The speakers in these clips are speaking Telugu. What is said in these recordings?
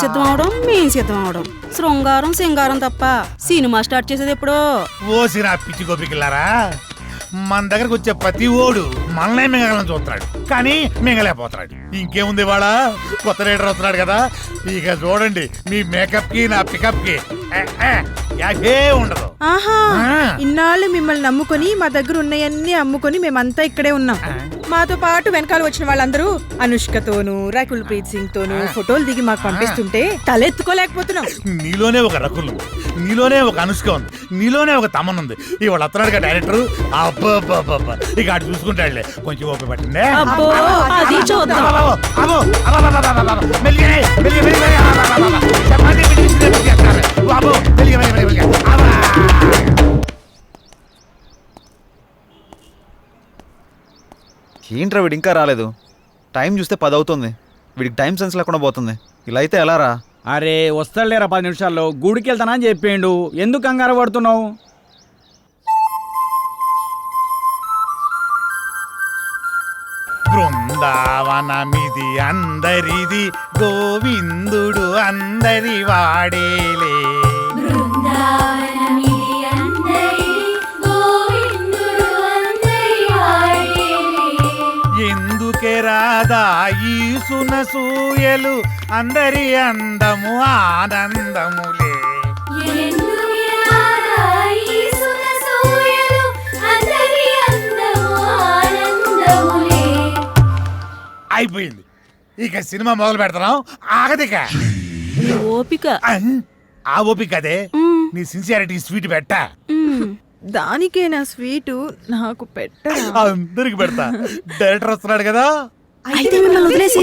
సిద్ధం అవడం మేం సిద్ధం అవడం శృంగారం సింగారం తప్ప సినిమా స్టార్ట్ చేసేది ఎప్పుడో. ఓసిరా పిచ్చి గోపికిల్లారా, మన దగ్గరకు వచ్చే ప్రతి ఓడు మనల్నే మింగలని చూస్తున్నాడు, కానీ మింగలేకపోతున్నాడు. ఇంకేముంది వాళ్ళ కొత్త రైడర్ వస్తున్నాడు కదా, ఇక చూడండి మీ మేకప్ కి నా పికప్ కి యాభే ఉండదు. ఆహా, ఇన్నాళ్ళు మిమ్మల్ని నమ్ముకొని మా దగ్గర ఉన్నాయన్నీ అమ్ముకొని మేమంతా ఇక్కడే ఉన్నాం. మాతో పాటు వెనకాల వచ్చిన వాళ్ళందరూ అనుష్కతోనూ రకుల్ ప్రీత్ సింగ్ తోనూ ఫోటోలు దిగి మాకు పంపిస్తుంటే తలెత్తుకోలేకపోతున్నాం. నీలోనే ఒక రకుల్ ఉంది, నీలోనే ఒక అనుష్క ఉంది, నీలోనే ఒక తమన్ ఉంది. ఇవాళ వస్తున్నాడు కదా డైరెక్టర్, అబ్బా ఇక అటు చూసుకుంటాడులే. కొంచెం ఓపిక పట్టిందే. అబ్బో అది చూద్దాం. ఏంట్రా వీడు ఇంకా రాలేదు? టైం చూస్తే 10 అవుతుంది. వీడికి టైం సెన్స్ లేకుండా పోతుంది. ఇలా అయితే ఎలా రా? అరే వస్తాడులేరా 10 నిమిషాల్లో. గుడికి వెళ్తానా అని చెప్పిండు, ఎందుకు కంగారు పడుతున్నావు? బృందావనమిది అందరిది, గోవిందుడు అందరి వాడేలే. ఎందుకే రాదా ఈ సునసూయలు, అందరి అందము ఆనందములే. అయిపోయింది, ఇక సినిమా మొదలు పెడతాం. ఆగదిక ఓపిక. ఆ ఓపిక అదే నీ సిన్సియారిటీ స్వీట్ పెట్టా. దానికే నా స్వీటు నాకు పెట్టరా? అందరికి పెడతా. డైరెక్టర్ వస్తున్నాడు కదా, అయితే మిమ్మల్ని వదిలేసి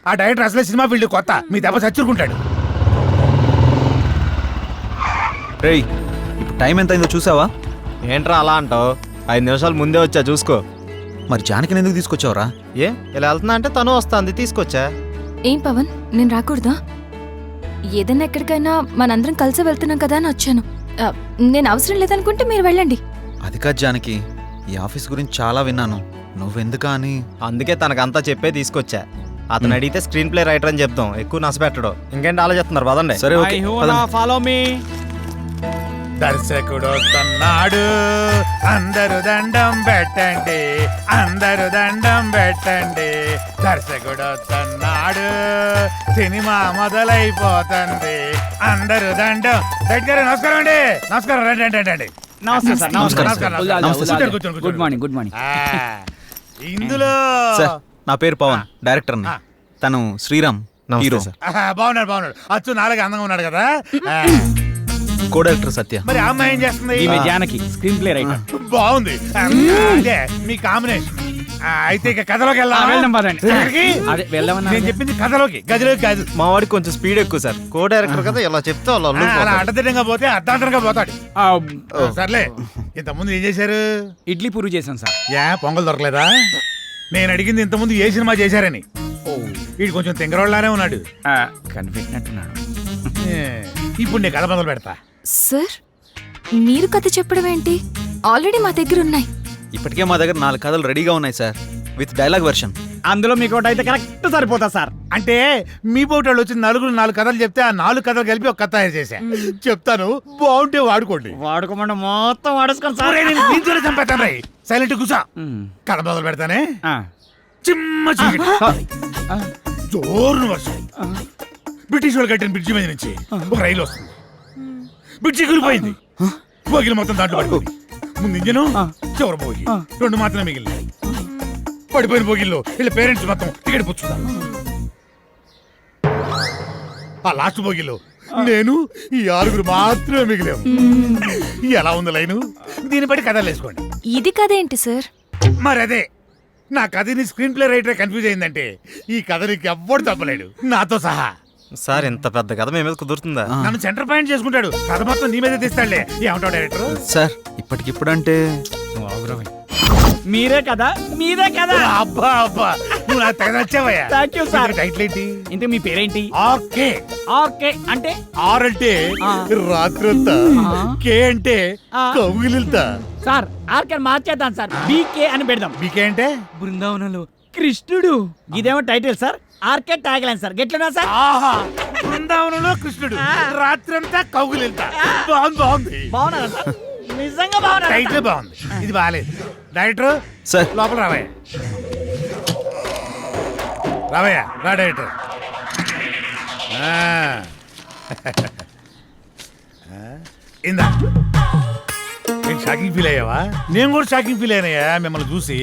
ఆ డైరెక్టర్ అసలే సినిమా ఫీల్డ్ కొత్త, మీ దెబ్బ చచ్చుకుంటాడు. రేయ్, ఇప్పుడు టైం ఎంత అయిందో చూసావా? ఏంట్రా అలా అంటావు? 5 నిమిషాలు ముందే వచ్చా, చూసుకో. మరి జానకిని ఎందుకు తీసుకొచ్చావురా? ఇలా వెళ్తున్నా అంటే తను వస్తుంది, తీసుకొచ్చా. ఏం పవన్, నేను రాకూడదా? ఏదైనా ఎక్కడికైనా మనందరం కలిసి వెళ్తున్నాం కదా అని వచ్చాను. నేను అవసరం లేదనుకుంటే మీరు వెళ్ళండి. అది కాదు జానకి, ఈ ఆఫీస్ గురించి చాలా విన్నాను. నువ్వెందుకా అని. అందుకే తనకంతా చెప్పే తీసుకొచ్చా. అతను అడిగితే స్క్రీన్ ప్లే రైటర్ అని చెప్తాం, ఎక్కువ నష్టపెట్టడు. ఇంకేంటి ఆలోచిస్తున్నారు? పదండి. సరే ఓకే, ఫాలో మీ. దర్శకుడు వస్తున్నాడు, అందరు దండం పెట్టండి, అందరు దండం పెట్టండి. దర్శకుడు వస్తున్నాడు, సినిమా మొదలైపోతుంది, అందరు దండం. దగ్గర నమస్కారం అండి. నమస్కారం, రండి రండి రండి. నమస్తే సార్. కూర్చోండి, కూర్చోండి. Good morning. Good morning. ఇందులో సార్, నా పేరు పవన్, డైరెక్టర్ని. తను శ్రీరామ్, హీరో. బాగున్నాడు. అచ్చు నాలుగు అందంగా ఉన్నాడు కదా. కో డైరెక్టర్ సత్య. మరి ఆ అమ్మాయి ఏం చేస్తుంది? ఈమె జానకి, స్క్రీన్ ప్లే రైటర్. బాగుంది, అదే మీ కాంబినేషన్. అయితే ఇక కథలోకి వెళ్దాం పదండి. అదే వెళ్దామన్నా. నేను చెప్పింది కథలోకి, గదిలోకి కాదు. మా వాడికి కొంచెం స్పీడ్ ఎక్కువ సార్. కో డైరెక్టర్ కదా, ఇలా చెప్తే వాళ్ళు అలా అడ్డదిడ్డంగా పోతే అర్ధాంతరంగా పోతాడు. సర్లే, ఇంతకుముందు ఏం చేశారు? ఇడ్లీ పూరి చేశాం సార్. పొంగల్ దొరకలేదా? నేను అడిగింది ఇంతకుముందు ఏ సినిమా చేశారని. వీడు కొంచెం తింగరోళ్ళలానే ఉన్నాడు. కనిపెట్టినట్టున్నాడు. ఇప్పుడు నేను కథ మొదలు పెడతా. సార్, మీరు కథ చెప్పడం ఏంటి? ఆల్రెడీ మా దగ్గర ఉన్నాయి. ఇప్పటికే మా దగ్గర 4 కథలు రెడీగా ఉన్నాయి సార్, విత్ డైలాగ్ వెర్షన్. అందులో మీకు ఒకటి అయితే కరెక్ట్ సరిపోతా సార్. అంటే మీ పోటోళ్ళు వచ్చి 4 కథలు చెప్తే ఆ 4 కథలు కలిపి ఒక కథ తయారు చేశా. చెప్తాను, బాగుంటే వాడుకోండి. వాడుకోమంటే మొత్తం వాడేసుకోండి సార్. దీంతోనే చంపేస్తాను రై. సైలెంట్ కూర్చో. కథ మొదలు పెడతానే. చిమ్మ చీకటి, జోరున వర్షం. బ్రిటిష్ వాళ్ళు కట్టిన బ్రిడ్జి మీద నుంచి ఒక రైలు వస్తుంది. బ్రిడ్జి కూలిపోయింది, బోగిలు మొత్తం దాంట్లో పడిపోయింది. ముందు ఇంజను, చివరి బోగి, 2 మాత్రమే మిగిలినాయి. పడిపోయిన బోగిల్లో వీళ్ళ పేరెంట్స్ మొత్తం టికెట్ పుచ్చుతారు. ఆ లాస్ట్ బోగిలో నేను, ఈ 6 మాత్రమే మిగిలాము. ఎలా ఉంది లైను? దీన్ని బట్టి కథలు వేసుకోండి. ఇది కథ ఏంటి సార్? మరి అదే, నా కథని స్క్రీన్ ప్లే రైటర్ కన్ఫ్యూజ్ అయిందంటే ఈ కథ నీకు ఎవ్వడు తప్పలేడు, నాతో సహా. సార్, ఇంత పెద్ద కథ మీ మీద కుదురుతుందా? నన్ను సెంటర్ పాయింట్ చేసుకుంటాడు, కథ మొత్తం నీ మీద తీస్తాడులే. ఏమంటావు డైరెక్టర్? సార్, ఇప్పటికిప్పుడు అంటే మీరే కదా, మీరే కదా. అబ్బా అబ్బా, నువ్వు నాకు తెగ నచ్చావయ్యా. Thank you sir. టైటిల్ ఏంటి? ఇంతకు మీ పేరేంటి? ఆర్కే. ఆర్కే అంటే? ఆర్ అంటే రాత్రంతా, కే అంటే కౌగిలింతా. సార్, ఆర్కే మార్చేద్దాం సార్, బీకే అని పెడదాం. బీకే అంటే బృందావనంలో కృష్ణుడు. ఇదేమో title sir. RK tagline sir గెట్లున్నా సార్ ఆహా బృందావనంలో కృష్ణుడు రాత్రంతా కౌగులింత బాగుంది బాగున్నారా సార్ నిజంగా బాగున్నా టైటిల్ బాగుంది ఇది బాగాలేదు డైరెక్టర్ సార్. లోపల రావయ్య రావయ్య రా డైరెక్టర్ ఇందా నేను షాకింగ్ ఫీల్ అయ్యావా నేను కూడా షాకింగ్ ఫీల్ అయినాయా మిమ్మల్ని చూసి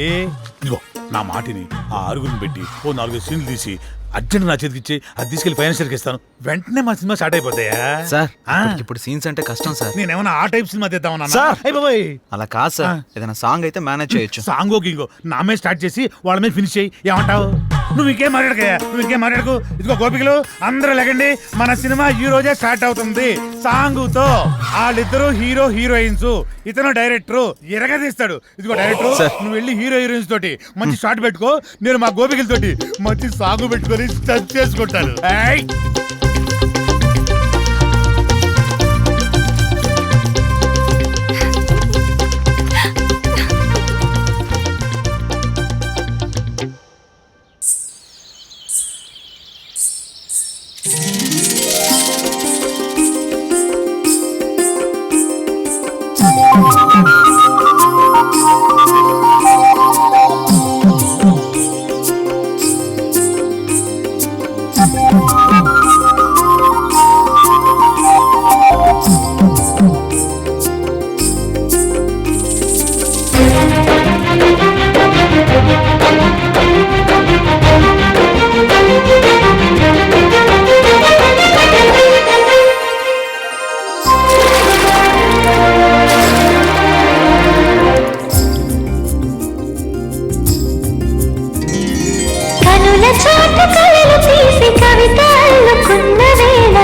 ఇదిగో నా మాటిని ఆ ఆరుగురిని పెట్టి ఓ 4 సీన్లు తీసి అర్జెంట్ నా చేతికి ఇచ్చి అది తీసుకెళ్లి ఫైనాన్షియల్కి ఇస్తాను వెంటనే మా సినిమా స్టార్ట్ అయిపోతాయా సార్ ఆ. ఇప్పుడు సీన్స్ అంటే కష్టం సార్. నేనేమన్నా ఆ టైప్ సినిమా తీద్దామన్నా సార్. బాబాయ్ అలా కాదు సార్, ఏదైనా సాంగ్ అయితే మేనేజ్ చేయొచ్చు. సాంగో గింగో నా మీద స్టార్ట్ చేసి వాళ్ళ మీద ఫినిష్ చేయి ఏమంటావు నువ్వు ఇంకేం మాట్లాడకయ్యా నువ్వు ఇంకేం మాట్లాడకు ఇదిగో గోపికలు అందరూ లెగండి మన సినిమా ఈ రోజే స్టార్ట్ అవుతుంది సాంగుతో వాళ్ళిద్దరు హీరో హీరోయిన్స్ ఇతను డైరెక్టర్ ఎరగదీస్తాడు ఇదిగో డైరెక్టర్ సార్. నువ్వు వెళ్ళి హీరో హీరోయిన్స్ తోటి మంచి షాట్ పెట్టుకో నేను మా గోపికలతోటి మంచి సాంగ్ పెట్టుకొని స్టచ్ చేసుకుంటాను ఏయ్! కనుల చాటు కలలు తీసి కవిత అల్లుకున్న వేళ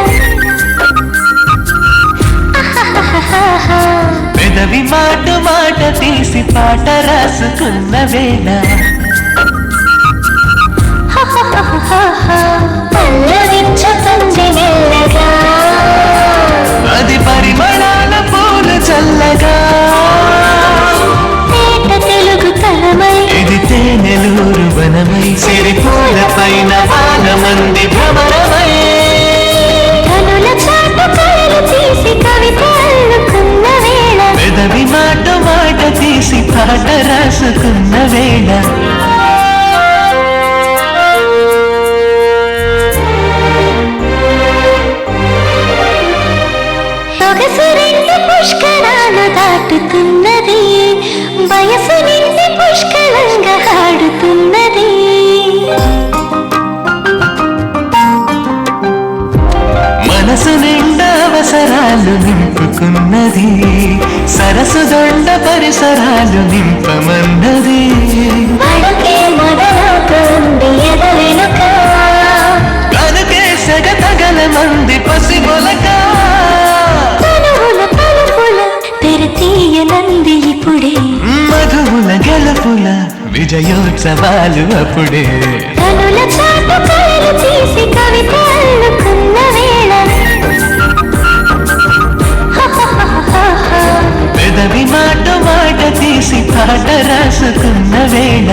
పెదవి మాట మాట తీసి పాట రాసుకున్న వేళ పల్లవించుతుంది మెల్లగా అది పరిమళాల పూలు చల్లగా పేట తెలుగు తలమై ఇది తేనెలూరు వనమై సిరిపూల పైన వానమంది భ్రమరమై కనుల చాటు కలలు తీసి కవిత అల్లుకున్న వేళ పెదవి మాట మాట తీసి పాట రాసుకున్న వేళ సొగసు రెండు పుష్కరాలు దాటుతున్నది వయసు నిండి పుష్కలంగా ఆడుతున్నది మనసు నిండా అవసరాలు నింపుకున్నది సరసు దొండ పరిసరాలు నింపమన్నది వడకే మొదలవుతుంది ఎదవెనుక కనుకే సెగ తగల మంది పసి మొలక తనువుల తలుపుల తెరతీయనంది ఇప్పుడే మధువుల గెలుపుల విజయోత్సవాలు అప్పుడే కనుల చాటు కలలు తీసి కవిత అల్లుకున్న వేళ పెదవి మాట మాట తీసి పాట రాసుకున్న వేళ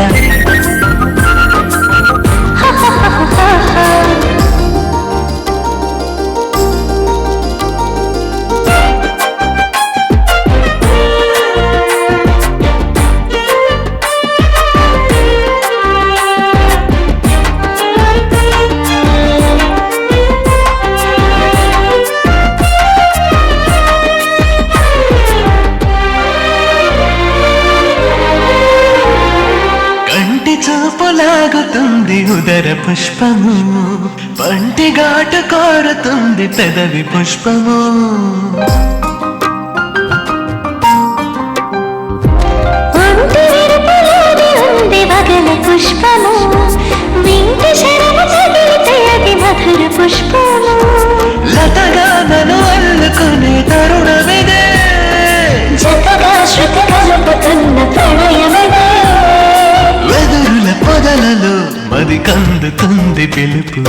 కంటి చూపు లాగుతుంది ఉదర పుష్పము పంటి ఘాటు కోరుతుంది పెదవి పుష్పము ఒంటి విరుపులోని ఉంది వగల పుష్పము వింటి శరము తగిలితే అది మధుర పుష్పము లతగా నన్ను అల్లుకునే తరుణమిదే జతగా శృతి కలుపుతున్న ప్రణయమదే వెదురుల పొదలలో మది కందుతుంది పిలుపు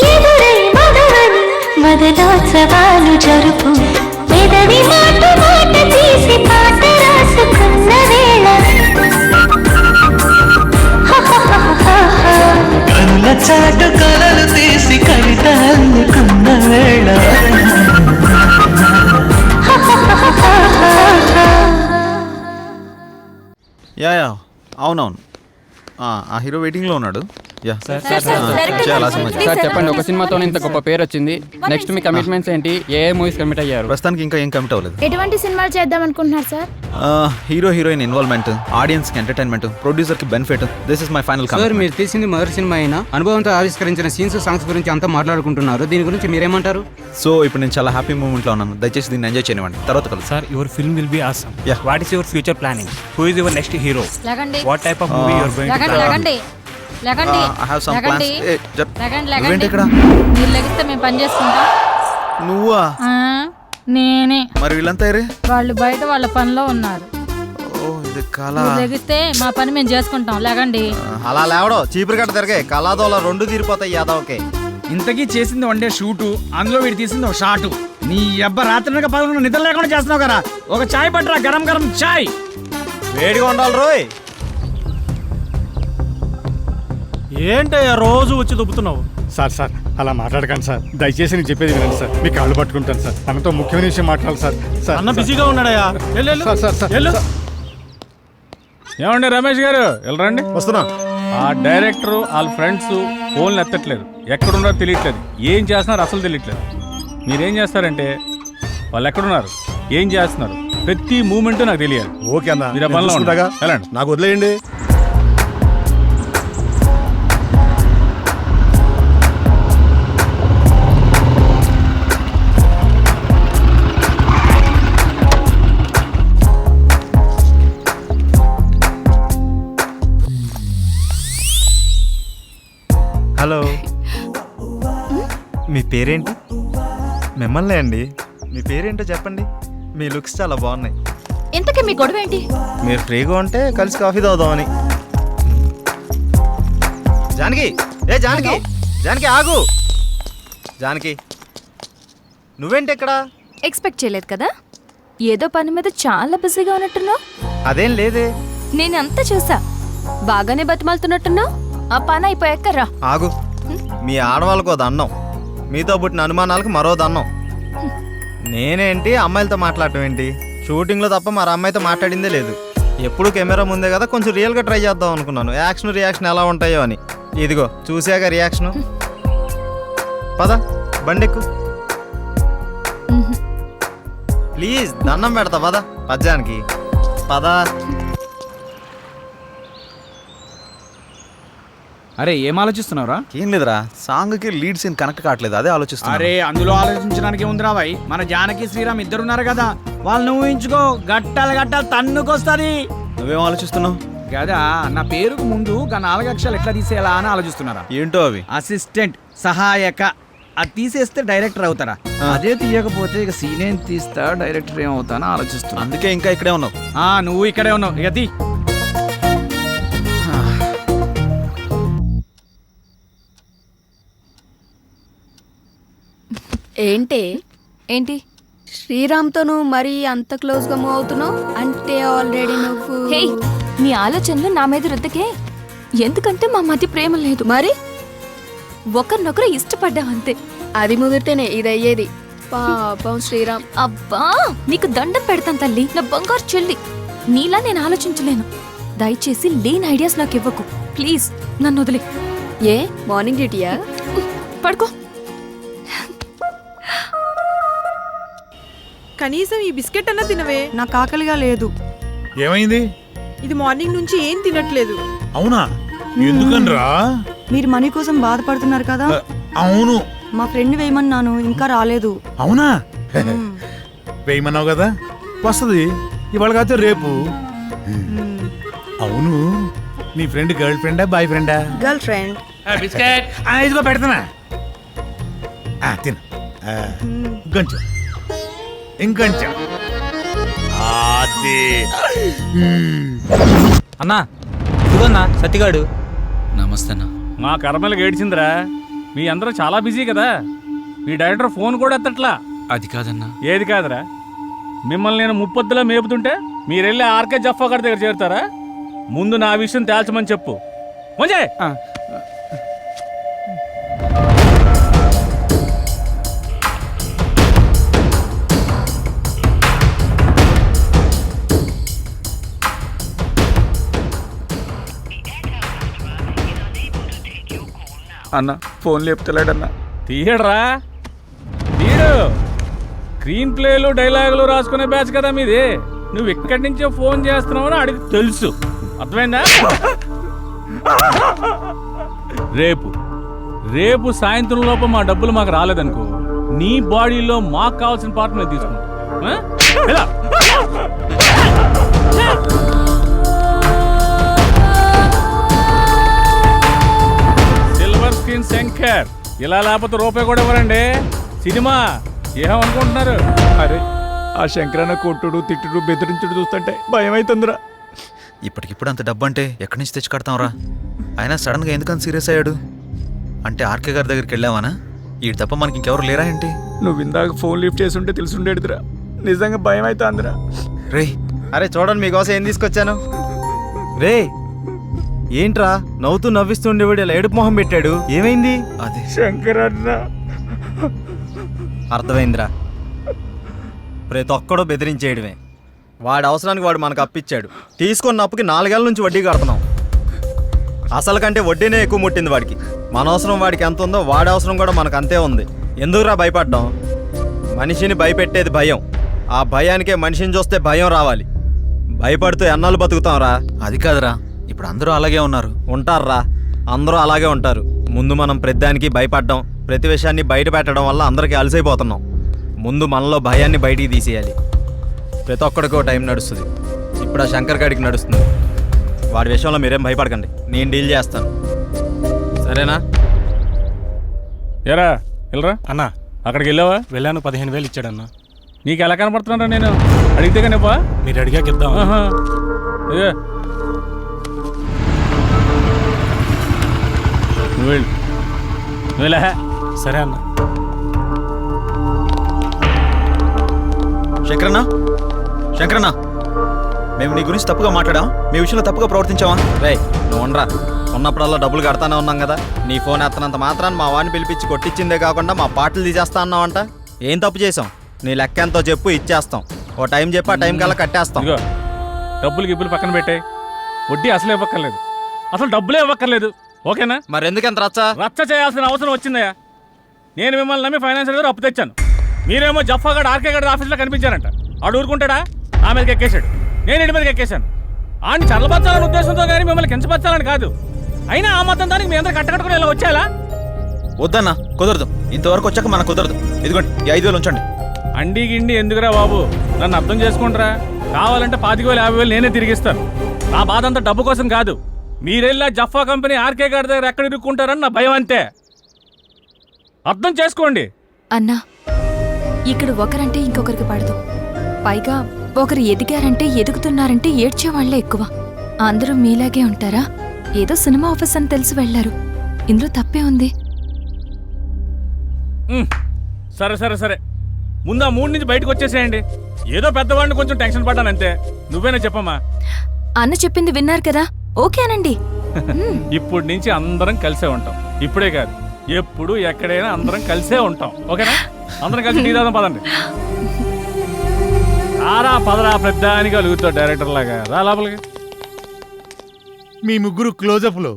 ఎదురై మధువని మదనోత్సవాలు జరుపు పెదవి మాట మాట తీసి పాట రాసుకున్న వేళ కనుల చాటు కలలు తీసి కవిత అల్లుకున్న వేళ యా అవునవును ఆ హీరో వెయిటింగ్లో ఉన్నాడు. యా సార్ చెప్పండి, ఒక సినిమాతో ఇంత గొప్ప పేరు వచ్చింది. నెక్స్ట్ మీ కమిట్మెంట్స్ ఏంటి? ఏ మూవీస్ కమిట్ అయ్యారు? ప్రస్తుతానికి ఇంకా ఏం కమిట్ అవ్వలేదు. ఎటువంటి సినిమాలు చేద్దాం అనుకుంటున్నారు sir? Hero heroine involvement, audience కి ఎంటర్టైన్మెంట్, ప్రొడ్యూసర్ కి benefit. This is my final sir, commitment. మీరు తీసింది మొదటి సినిమా అయినా అనుభవంతో ఆవిష్కరించిన సీన్స్, సాంగ్స్ గురించి అంతా మాట్లాడుకుంటున్నారు. దీని గురించి మీరేమంటారు? సో ఇప్పుడు నేను చాలా హ్యాపీ మూమెంట్ లో ఉన్నాను. దయచేసి దీన్ని ఎంజాయ్ చేయనివ్వండి. తర్వాత కలుసు. Sir, your film will be awesome. Yeah. What is your future planning? Who is your next hero? What type of movie you are going to try? I have some plans. నువ్వేంటి ఇక్కడ? మీరు లెగిస్తే మేము పని చేసుకుంటాం. నువ్వా? నేనే. మరి వీళ్ళంతా ఏరే? వాళ్ళు బయట వాళ్ళ పనిలో ఉన్నారు. ఓ ఇది కళ. లెగిస్తే మా పని మేము చేసుకుంటాం. లేకండి. అలా లేవడో చీపురు కట్ట తిరగే కళాదోళ రెండు తీరిపోతాయి యాదవకే. ఇంతకీ చేసింది వన్ డే షూటు, అందులో వీడు తీసింది ఒక షాటు. నీ అబ్బ రాత్రి 11 నిద్ర లేకుండా చేస్తున్నావు కదా. ఒక చాయ్ పట్టరా, గరం గరం చాయ్. వేడిగా ఉండాలి రోయ్. ఏంటయ్యా రోజు వచ్చి దుబ్బుతున్నావు? సార్ సార్ అలా మాట్లాడకండి సార్. దయచేసి నేను చెప్పేది వినండి సార్. మీ కాళ్ళు పట్టుకుంటాను సార్. తనతో ముఖ్యమైన విషయం మాట్లాడాలి సార్. సార్ అన్న బిజీగా ఉన్నాడయ్యా. సార్ సార్ సార్ ఏమండి రమేష్ గారు, వెళ్ళరండి. వస్తున్నా. ఆ డైరెక్టర్ వాళ్ళ ఫ్రెండ్స్ ఫోన్లు ఎత్తట్లేదు, ఎక్కడున్నారో తెలియట్లేదు, ఏం చేస్తున్నారు అసలు తెలియట్లేదు. మీరేం చేస్తారంటే వాళ్ళు ఎక్కడున్నారు, ఏం చేస్తున్నారు, ప్రతి మూమెంట్ నాకు తెలియాలి. ఓకే అన్న, మీరు ఆ పనిలో చూసుకుంటాగా. వెళ్ళండి. నాకు వదిలేయండి. హలో, మీ పేరేంటి? మిమ్మల్ని అండి. మీ పేరేంటో చెప్పండి. మీ లుక్స్ చాలా బాగున్నాయి. ఇంతకీ మీ గొడవ ఏంటి? మీరు ఫ్రీగా ఉంటే కలిసి కాఫీ తాగుదామని. జానకి, ఏ జానకి, జానకి ఆగు. జానకి, నువ్వేంటి ఇక్కడ? ఎక్స్పెక్ట్ చేయలేదు కదా. ఏదో పని మీద చాలా బిజీగా ఉన్నట్టున్నావు. అదేం లేదే. నేను అంతా చూసా, బాగానే బతిమాలుతున్నట్టున్నావు. ఆ పని అయిపోయాక రా. ఆగు. మీ ఆడవాళ్ళకో దండం, మీతో పుట్టిన అనుమానాలకు మరో దండం. నేనేంటి అమ్మాయిలతో మాట్లాడటం ఏంటి? షూటింగ్లో తప్ప మరి అమ్మాయితో మాట్లాడిందే లేదు. ఎప్పుడు కెమెరా ముందే కదా, కొంచెం రియల్గా ట్రై చేద్దాం అనుకున్నాను. యాక్షన్ రియాక్షన్ ఎలా ఉంటాయో అని. ఇదిగో చూసాక రియాక్షను. పద బండెక్కు ప్లీజ్, దండం పెడతా. పద పద్యానికి పద. అరే ఏం ఆలోచిస్తున్నావురా? ఏం లేదురా, సాంగ్ కి లీడ్ సీన్ కనెక్ట్ కావట్లేదు, అదే ఆలోచిస్తున్నా. అరే అందులో ఆలోచించడానికి ఉందిరా భాయ్. మన జానకి శ్రీరామ్ ఇద్దరున్నారు కదా, వాళ్ళని ఊహించుకో. గట్టాలు గట్టాలు తన్నుకొస్తుంది. నువ్వేం ఆలోచిస్తున్నావు? కదా నా పేరుకు ముందు 4 అక్షరాలు ఎట్లా తీసేయాలా అని ఆలోచిస్తున్నారా? ఏంటో అవి? అసిస్టెంట్, సహాయక. అది తీసేస్తే డైరెక్టర్ అవుతారా? అదే తీయకపోతే ఇక సీన్ ఏం తీస్తా, డైరెక్టర్ ఏం అవుతానో ఆలోచిస్తున్నా. అందుకే ఇంకా ఇక్కడే ఉన్నావు. నువ్వు ఇక్కడే ఉన్నావు. ఇక తీ. ఏంటి శ్రీరామ్తో నువ్వు మరీ అంత క్లోజ్ గా మూవ్ అవుతున్నావు అంటే ఆల్రెడీ నువ్వు. హే, నీ ఆలోచనలు నా మీద రుద్దకే. ఎందుకంటే మా మధ్య ప్రేమ లేదు. మరి ఒకరినొకరు ఇష్టపడ్డాం అంతే. అది ముదిరితేనే ఇది అయ్యేది. పాపం శ్రీరామ్. అబ్బా, నీకు దండం పెడతాను తల్లి, నా బంగారు చెల్లి. నీలా నేను ఆలోచించలేను. దయచేసి లేని ఐడియాస్ నాకు ఇవ్వకు ప్లీజ్. నన్ను వదిలే. ఏ మార్నింగ్ డ్యూటీయా? పడుకో. కనీసం ఈ బిస్కెట్ అన్న తినవే. నాకు ఆకలిగా లేదు. ఏమైంది? ఇది మార్నింగ్ నుంచి ఏం తినట్లేదు. అవునా? ఎందుకనరా? మీరు మనీ కోసం బాధపడుతున్నారు కదా. అవును. మా ఫ్రెండ్ వేయమన్నాను, ఇంకా రాలేదు. అవునా? వేయమన్నావు కదా, వస్తుంది ఇవాళ కాదు రేపు. అవును, నీ ఫ్రెండ్ గర్ల్ ఫ్రెండా బాయ్ ఫ్రెండా? Girl friend. బిస్కెట్ ఇదిగో పెడతానా, తిను. ఇంకొంచెం ఇంకొంచెం. అన్నా, ఇదిగోన్నా సత్తిగాడు. నమస్తే అన్న. మా కర్మలకు ఏడ్చిందిరా. మీ అందరూ చాలా బిజీ కదా. మీ డైరెక్టర్ ఫోన్ కూడా ఎత్తట్లా. అది కాదన్నా. ఏది కాదురా? మిమ్మల్ని నేను ముప్పొద్దులా మేపుతుంటే మీరెళ్ళి ఆర్కే జఫా గారి దగ్గర చేరుతారా? ముందు నా విషయం తేల్చమని చెప్పు. మంచి అన్న ఫోన్ లేపుతలేడన్నా. తీయడరా తీయడు. స్క్రీన్ ప్లేలు డైలాగులు రాసుకునే బ్యాచ్ కదా మీది. నువ్వు ఎక్కడి నుంచో ఫోన్ చేస్తున్నావని అడిగి తెలుసు. అర్థమైందా? రేపు సాయంత్రం లోపు మా డబ్బులు మాకు రాలేదనుకో, నీ బాడీలో మాకు కావాల్సిన పార్ట్ మేము తీసుకుంటాం. సిల్వర్ స్క్రీన్ శంకర్ ఇలా లేకపోతే రూపాయి కూడా ఇవ్వరండి. సినిమా ఏమనుకుంటున్నారు? అరే ఆ శంకరన్న కొట్టుడు తిట్టుడు బెదిరించుడు చూస్తుంటే భయం అవుతుందిరా. ఇప్పటికిప్పుడు అంత డబ్బు అంటే ఎక్కడి నుంచి తెచ్చి కడతాంరా? అయినా సడన్గా ఎందుకంత సీరియస్ అయ్యాడు? అంటే ఆర్కే గారి దగ్గరికి వెళ్ళావానా? ఈ తప్ప మనకి ఇంకెవరు లేరా ఏంటి? నువ్వు ఇందాక ఫోన్ లిఫ్ట్ చేసి ఉంటే తెలుసుండేదిరా. నిజంగా భయం అయితే అందరా. రే అరే చూడండి మీకోసం ఏం తీసుకొచ్చాను. రే ఏంట్రా నవ్వుతూ నవ్విస్తుండేవాడు ఇలా ఏడుపు మొహం పెట్టాడు, ఏమైంది? అదే శంకరన్న. అర్థమైందిరా, ప్రతి ఒక్కడో బెదిరించేయడమే. వాడి అవసరానికి వాడు మనకు అప్పిచ్చాడు. తీసుకున్న అప్పుకి 4 ఏళ్ళ నుంచి వడ్డీ కడుతున్నాం. అసలు కంటే వడ్డీనే ఎక్కువ ముట్టింది వాడికి. మన అవసరం వాడికి ఎంత ఉందో వాడి అవసరం కూడా మనకు అంతే ఉంది. ఎందుకురా భయపడ్డాం? మనిషిని భయపెట్టేది భయం. ఆ భయానికే మనిషిని చూస్తే భయం రావాలి. భయపడుతూ ఎన్నాళ్ళు బతుకుతాంరా? అది కాదురా, ఇప్పుడు అందరూ అలాగే ఉన్నారు. ఉంటారా, అందరూ అలాగే ఉంటారు. ముందు మనం ప్రతిదానికి భయపడ్డాం, ప్రతి విషయాన్ని బయట పెట్టడం వల్ల అందరికీ అలసైపోతున్నాం. ముందు మనలో భయాన్ని బయటికి తీసేయాలి. ప్రతి ఒక్కడికో టైం నడుస్తుంది. ఇప్పుడు ఆ శంకర్ గాడికి నడుస్తుంది. వాడి విషయంలో మీరేం భయపడకండి, నేను డీల్ చేస్తాను. సరేనా? ఎరా వెళ్ళరా అన్నా. అక్కడికి వెళ్ళావా? వెళ్ళాను, 15,000 ఇచ్చాడన్నా. నీకు ఎలా కనపడుతున్నారా? నేను అడిగితే కానీ మీరు అడిగాక ఇద్దాం. నువ్వు వెళ్ళా. సరే అన్న. శంకరన్న మేము నీ గురించి తప్పుగా మాట్లాడాం, మీ విషయంలో తప్పుగా ప్రవర్తించావా? రే నువ్వు ఉండరా, ఉన్నప్పుడల్లా డబ్బులు కడతానే ఉన్నాం కదా. నీ ఫోన్ ఎత్తనంత మాత్రాన్ని మా వాడిని పిలిపించి కొట్టించిందే కాకుండా మా పాటలు తీసేస్తా అన్నావంట. ఏం తప్పు చేసాం? నీ లెక్క ఎంతో చెప్పు, ఇచ్చేస్తాం. ఓ టైం చెప్పి ఆ టైం కల్లా కట్టేస్తాం. ఇదిగో డబ్బులు గిబ్బులు పక్కన పెట్టాయి. వడ్డీ అసలు ఇవ్వక్కర్లేదు, అసలు డబ్బులే ఇవ్వక్కర్లేదు. ఓకేనా? మరి ఎందుకంత రచ్చ చేయాల్సిన అవసరం వచ్చిందయ్యా. నేను మిమ్మల్ని నమ్మి ఫైనాన్షియల్ గారు అప్పు తెచ్చాను. మీరేమో జఫాగడ్ ఆర్కే గడ్ ఆఫీస్లో కనిపించారంట. ఆడు ఊరుకుంటాడా? ఆ మీదకి ఎక్కేశాడు, నేను ఇంటి మీదకి ఎక్కేశాను. ఆడిని చల్లబచ్చాలనే ఉద్దేశంతో కానీ మిమ్మల్ని కించపరచాలని కాదు. అయినా ఆ మొత్తం దానికి మీ అందరూ కట్టకట్టుకుని ఇలా వచ్చేలా? వద్దన్నా, కుదరదు. ఇంతవరకు వచ్చాక మనకు కుదరదు. ఇదిగోండి ఈ 5,000 ఉంచండి. అండి గిండి ఎందుకురా బాబు, నన్ను అర్థం చేసుకుంటారా? కావాలంటే 25,000 50,000 నేనే తిరిగిస్తాను. నా బాధ అంతా డబ్బు కోసం కాదు. మీరెళ్ళా జఫా కంపెనీ ఆర్కే గారి దగ్గర ఎక్కడ ఇరుక్కుంటారని నా భయం అంతే. అర్థం చేసుకోండి. అన్నా, ఇక్కడ ఒకరంటే ఇంకొకరికి పడదు. పైగా ఒకరు ఎదిగారంటే ఎదుగుతున్నారంటే ఏడ్చేవాళ్లే ఎక్కువ. అందరూ మీలాగే ఉంటారా? ఏదో సినిమా ఆఫీస్ అని తెలిసి వెళ్లారు. ఇందులో తప్పే ఉంది. సరే సరే సరే, ముందు ఆ 3 నుంచి బయటకు వచ్చేసేయండి. ఏదో పెద్దవాడిని కొంచెం టెన్షన్ పడ్డానంతే. నువ్వేనా చెప్పమ్మా? అన్న చెప్పింది విన్నారు కదా, ఓకేనండి. ఇప్పుడు నుంచి అందరం కలిసే ఉంటాం. ఇప్పుడే కాదు, ఎప్పుడు ఎక్కడైనా అందరం కలిసే ఉంటాం. ఓకేనా? అందరం కలిసి టీ తాగుదాం పదండి. రారా పదరా, పెద్ద అని కలుగుతావు డైరెక్టర్ లాగా. రా లోపలికి. మీ ముగ్గురు క్లోజప్ లో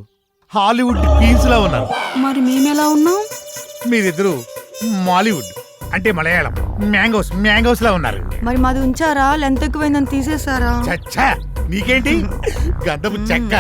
హాలీవుడ్ క్వీన్స్ లా ఉన్నారు. మరి మేమెలా ఉన్నాం? మీరిద్దరు మాలీవుడ్ అంటే మలయాళం మ్యాంగోస్ లా ఉన్నారు. మరి మాది ఉంచారా? లెంత్ ఎక్కువైందని తీసేసారా? చచ్చా నీకేంటి? గంధపు చెక్క